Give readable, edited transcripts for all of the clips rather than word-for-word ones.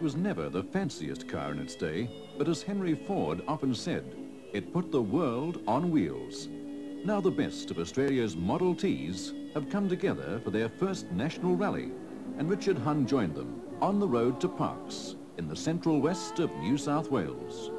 was never the fanciest car in its day, but as Henry Ford often said, it put the world on wheels. Now the best of Australia's Model Ts have come together for their first national rally, and Richard Hunn joined them on the road to Parkes in the central west of New South Wales.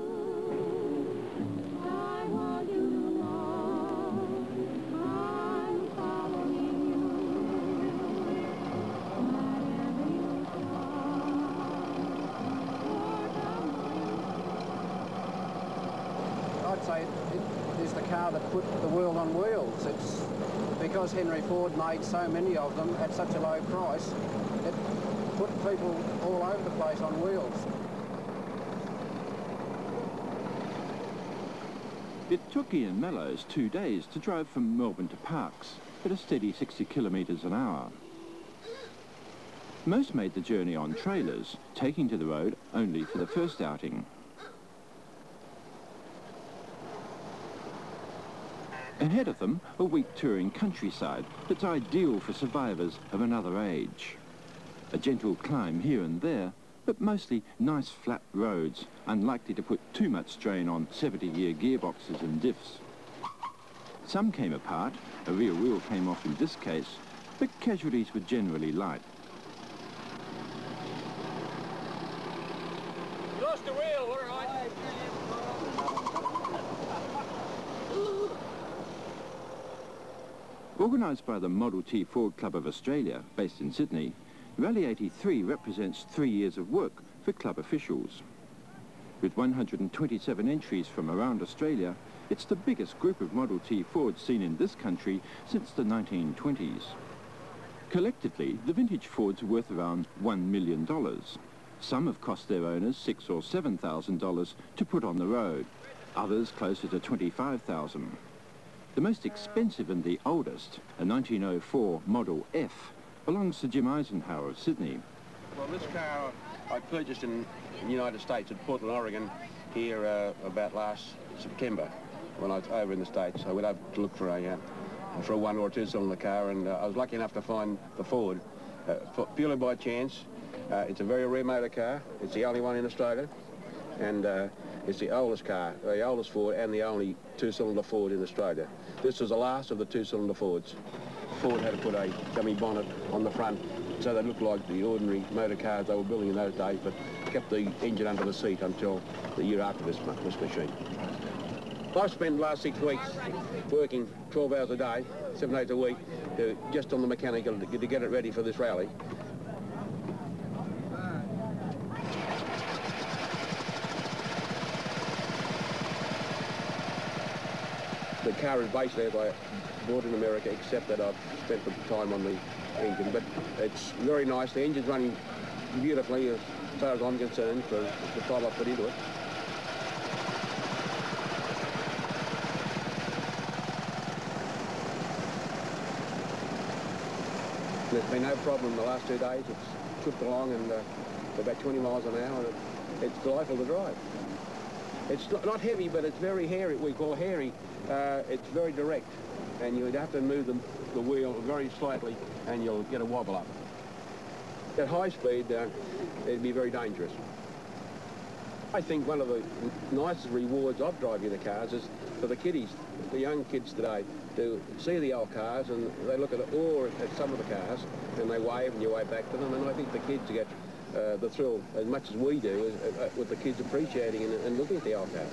I'd say it is the car that put the world on wheels. It's because Henry Ford made so many of them at such a low price, it put people all over the place on wheels. It took Ian Mellows 2 days to drive from Melbourne to Parkes at a steady 60 kilometres an hour. Most made the journey on trailers, taking to the road only for the first outing. Ahead of them, a week touring countryside that's ideal for survivors of another age. A gentle climb here and there, but mostly nice flat roads, unlikely to put too much strain on 70-year gearboxes and diffs. Some came apart, a rear wheel came off in this case, but casualties were generally light. You lost the wheel, all right. Organised by the Model T Ford Club of Australia, based in Sydney, Rally 83 represents 3 years of work for club officials. With 127 entries from around Australia, it's the biggest group of Model T Fords seen in this country since the 1920s. Collectively, the vintage Fords are worth around $1 million. Some have cost their owners $6,000 or $7,000 to put on the road, others closer to $25,000. The most expensive and the oldest, a 1904 Model F, belongs to Jim Eisenhower of Sydney. Well, this car I purchased in the United States at Portland, Oregon, here about last September when I was over in the States. I went over to look for a 1 or 2 cylinder car, and I was lucky enough to find the Ford purely by chance. It's a very rare motor car. It's the only one in Australia, and it's the oldest car, the oldest Ford, and the only 2-cylinder Ford in Australia. This was the last of the 2-cylinder Fords. Ford had to put a dummy bonnet on the front so they looked like the ordinary motor cars they were building in those days, but kept the engine under the seat until the year after this machine. I've spent the last 6 weeks working 12 hours a day, 7 days a week, just on the mechanical to get it ready for this rally. The car is basically as I bought in America, except that I've spent the time on the engine. But it's very nice. The engine's running beautifully as far as I'm concerned for the time I put into it. There's been no problem in the last 2 days. It's tripped along and about 20 miles an hour, and it's delightful to drive. It's not heavy, but it's very hairy, we call hairy. It's very direct, and you'd have to move the wheel very slightly, and you'll get a wobble up. At high speed, it'd be very dangerous. I think one of the nicest rewards of driving the cars is for the kiddies, the young kids today, to see the old cars, and they look at some of the cars, and they wave, and you wave back to them, and I think the kids get the thrill as much as we do with the kids appreciating and looking at the old cars.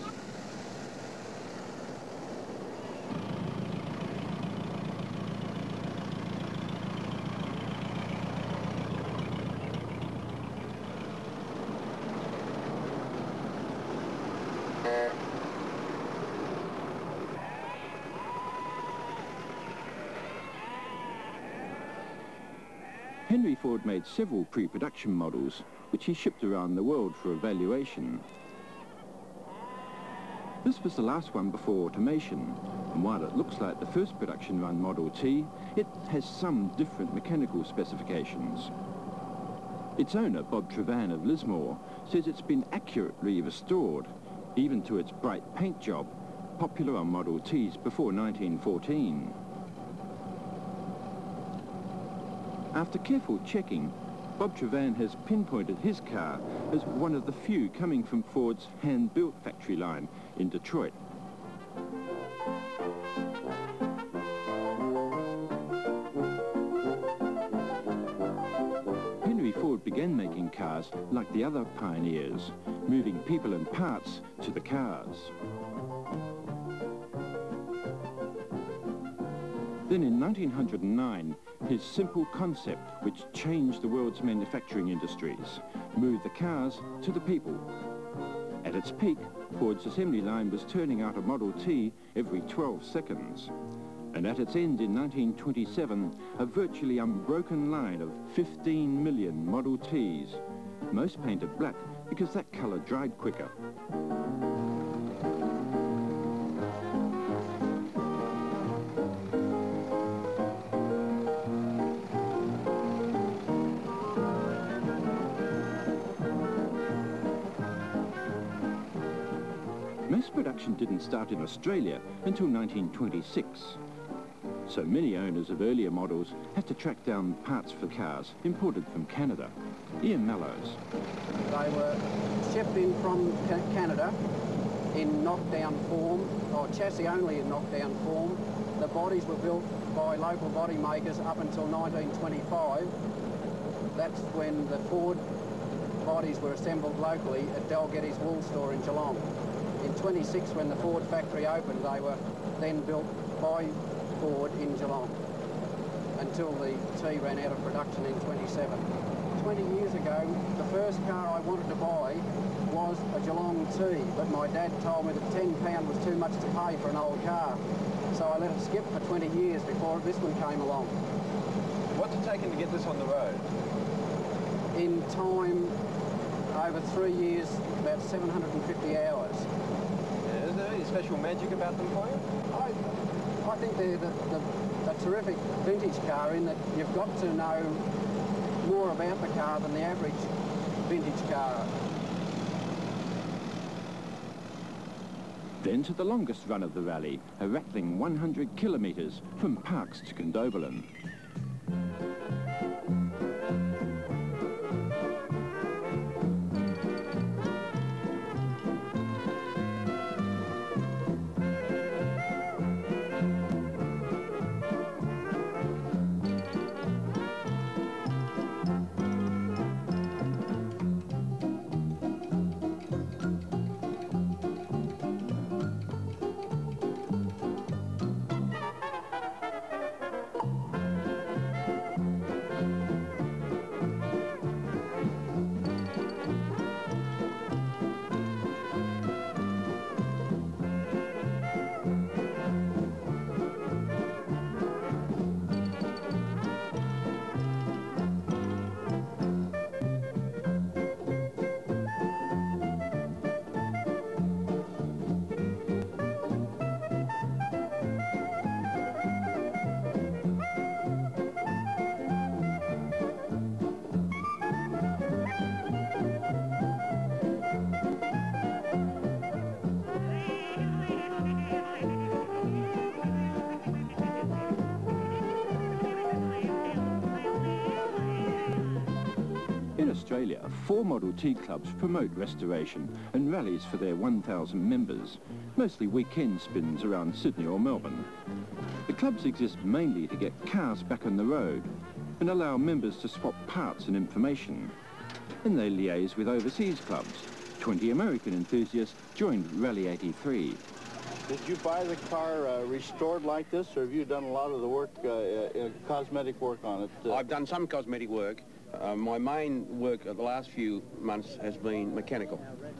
Henry Ford made several pre-production models, which he shipped around the world for evaluation. This was the last one before automation, and while it looks like the first production run Model T, it has some different mechanical specifications. Its owner, Bob Trevan of Lismore, says it's been accurately restored, even to its bright paint job, popular on Model Ts before 1914. After careful checking, Bob Trevan has pinpointed his car as one of the few coming from Ford's hand-built factory line in Detroit. Henry Ford began making cars like the other pioneers, moving people and parts to the cars. Then in 1909, his simple concept, which changed the world's manufacturing industries, moved the cars to the people. At its peak, Ford's assembly line was turning out a Model T every 12 seconds. And at its end in 1927, a virtually unbroken line of 15 million Model Ts, most painted black because that colour dried quicker. Mass production didn't start in Australia until 1926. So many owners of earlier models had to track down parts for cars imported from Canada. Ian Mallows. They were shipped in from Canada in knockdown form, or chassis only in knockdown form. The bodies were built by local body makers up until 1925. That's when the Ford bodies were assembled locally at Dalgettys Wool Store in Geelong. In 26, when the Ford factory opened, they were then built by Ford in Geelong until the T ran out of production in 27. 20 years ago, the first car I wanted to buy was a Geelong T, but my dad told me that £10 was too much to pay for an old car. So I let it skip for 20 years before this one came along. What's it taken to get this on the road? In time, over 3 years, about 750 hours. Yeah, is there any special magic about them for you? I think they're a terrific vintage car in that you've got to know more about the car than the average vintage car. Then to the longest run of the rally, a rattling 100 kilometres from Parkes to Condobolin. In Australia, 4 Model T clubs promote restoration and rallies for their 1,000 members, mostly weekend spins around Sydney or Melbourne. The clubs exist mainly to get cars back on the road and allow members to swap parts and information. And they liaise with overseas clubs. 20 American enthusiasts joined Rally 83. Did you buy the car restored like this, or have you done a lot of the work, cosmetic work on it? I've done some cosmetic work. My main work of the last few months has been mechanical.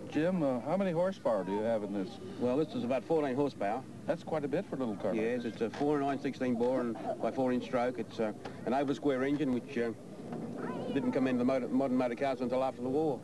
Jim, how many horsepower do you have in this? Well, this is about 14 horsepower. That's quite a bit for a little car. Yes, it's a 4.916 bore and by 4-inch stroke. It's an over-square engine which didn't come into modern motor cars until after the war.